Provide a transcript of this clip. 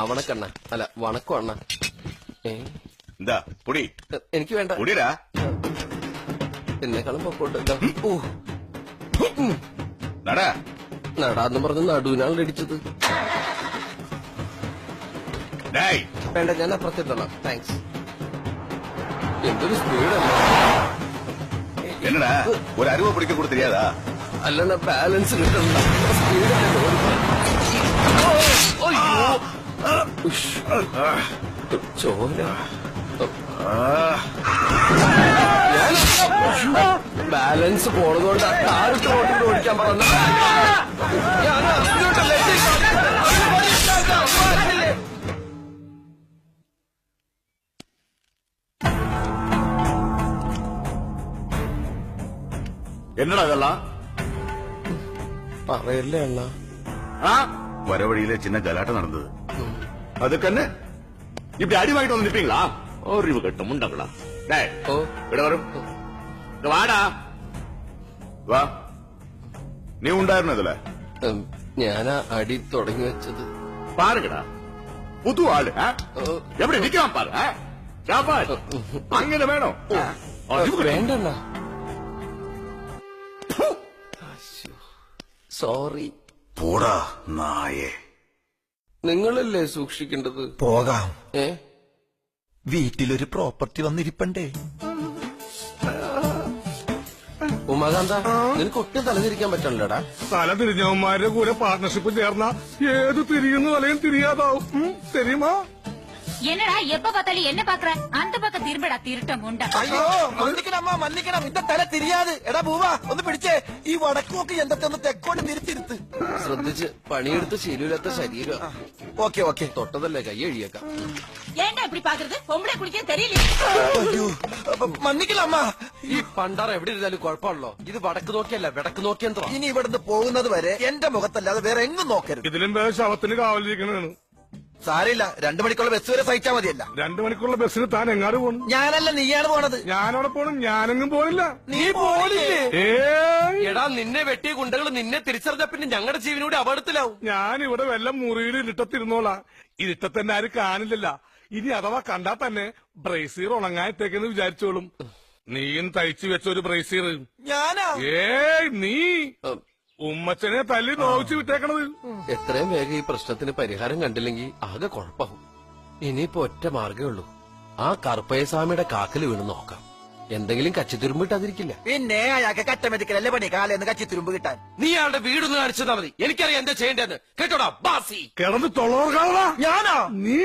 വണക്കണ്ണ അല്ല വണക്കം അണ്ണ. എന്താ പൊടി? എനിക്ക് വേണ്ട. പൊടിയടാ. എന്നെക്കാളും പൊക്കോട്ടല്ലോ. ഓ നടാ നടാന്ന് പറഞ്ഞ് നടുവിനാണ് ഇടിച്ചത്. വേണ്ട, ഞാൻ അപ്പുറത്തിട്ടോളാം. താങ്ക്സ്. എന്തൊരു സ്പീഡല്ല. എന്നടാ ഒരു അരുവ പൊടിക്ക കൂടെ தெரியாதா? അല്ലണ്ണ ബാലൻസ് കിട്ടണ്ട. സ്പീഡല്ലോ. ചോര. ബാലൻസ് പോണതുകൊണ്ട് കാറിട്ട് റോട്ടിൽ ഓടിക്കാൻ പറഞ്ഞ എന്നടാ இதெல்லாம்? പറയല്ലേ അണ്ണ. വരവഴിയിലെ ചിന്ന ഗലാട്ട നടന്നത്. അതുക്കന്നെ இப்படி அடி வாங்கிட்டு வந்து நிப்பீங்களா? அறிவு கட்ட முண்டங்களா? டேய் ഇവിടെ വരും. വാടാ വാ. നീ ഉണ്ടായിരുന്നതല്ലേ? ഞാനാ അടി തുടങ്ങി വെച്ചത്. പാരുകടാ പുതു ആള്. എവിടെ നിൽക്കാൻ പാரு. അങ്ങനെ വേണോ? വേണ്ടണ്ണ. സോറി. പോടാ നായേ. നിങ്ങളല്ലേ സൂക്ഷിക്കേണ്ടത്. പോകാം. വീട്ടിലൊരു പ്രോപ്പർട്ടി വന്നിരിപ്പണ്ടേ. ഉമാകാന്ത, നിനക്ക് ഒട്ടും തലതിരിക്കാൻ പറ്റണല്ലോടാ. തല തിരിഞ്ഞവന്മാരുടെ കൂടെ പാർട്ണർഷിപ്പ് ചേർന്ന ഏത് തിരിയുന്ന തലയും തിരിയാതാവും. தெரியுமா? என்னடா எப்ப பார்த்தாலும் என்ன பாக்குற? அந்த பக்கம் திரும்படா திருட்ட முண்டா. അയ്യോ മന്നിക്കണം മന്നിക്കണം. ഇന്റെ തല തിരിയാതെ. എടാ പൂവാ ഒന്ന് പിടിച്ചേ. ഈ വടക്കുമൊക്കെ എന്തൊക്കെ ഒന്ന് തെക്കോട്ട് തിരിച്ചിരുത്ത്. ശ്രദ്ധിച്ച്. പണിയെടുത്ത് ശീലമില്ലാത്ത ശരീരം. Okay okay. തൊട്ടതല്ലേ കൈ എഴിയേക്കാം. ஏன்டா இப்படி பாக்குறது? பொம்பளை குளிக்க தெரியல. അയ്യോ മന്നിക്കണം. ഈ പണ്ടാറ എവിടെ ഇരുന്നാലും കുഴപ്പമാണല്ലോ. ഇത് വടക്ക് നോക്കിയല്ല വിടക്ക് നോക്കിയെന്തോ. ഇനി ഇവിടുന്ന് പോകുന്നത് വരെ എന്റെ മുഖത്തല്ലാതെ വേറെ എങ്ങും നോക്കരുത്. ഇതിലും വേറെ ശവത്തിന് കാവലിരിക്കണതാണ്. സാരില്ല, 2 മണിക്കുള്ള ബസ് വരെ സഹിച്ചാ മതിയല്ല. 2 മണിക്കുള്ള ബസ്സിന് താൻ എങ്ങാട് പോണു? ഞാനല്ല, നീയാണ് പോണത്. ഞാനവിടെ പോണു. ഞാനെങ്ങും പോണില്ല. നീ പോണില്ലേ? എടാ നിന്നെ വെട്ടിയ ഗുണ്ടകൾ നിന്നെ തിരിച്ചറിഞ്ഞ പിന്നെ ഞങ്ങളുടെ ജീവനോട് അപകടത്തിലാവും. ഞാനിവിടെ വല്ല മുറിയിൽ ഇരുട്ടത്തിരുന്നോളാം. ഇരുട്ടത്തന്നെ ആരും കാണില്ലല്ല. ഇനി അഥവാ കണ്ടാ തന്നെ ബ്രേസീർ ഉണങ്ങായിട്ടേക്കെന്ന് വിചാരിച്ചോളും. നീയും തയ്ച്ചു വെച്ച ഒരു ബ്രേസീർ. ഞാനാ? നീ ഉമ്മച്ചനെ തല്ലി നോവിച്ച് വിട്ടേക്കണത്. എത്രയും വേഗം ഈ പ്രശ്നത്തിന് പരിഹാരം കണ്ടില്ലെങ്കിൽ ആകെ കുഴപ്പമാവും. ഇനിയിപ്പോ ഒറ്റ മാർഗേ ഉള്ളൂ. ആ കറുപ്പയസ്വാമിയുടെ കാക്കല് വീണ് നോക്കാം. എന്തെങ്കിലും കച്ചിത്തുരുമ്പിട്ടാതിരിക്കില്ല. പിന്നെ അയാൾക്ക് കറ്റമെതിക്കലല്ലേ പണി കാലെന്ന് കച്ചിത്തുരുമ്പ് കിട്ടാൻ. നീ ആളുടെ വീടൊന്ന് കാണിച്ചാൽ മതി. എനിക്കറിയാം എന്താ ചെയ്യേണ്ടതെന്ന്. കേട്ടോടാ ബാസി. കിടന്ന് തൊള്ളോർക്കാളാ. ഞാനാ? നീ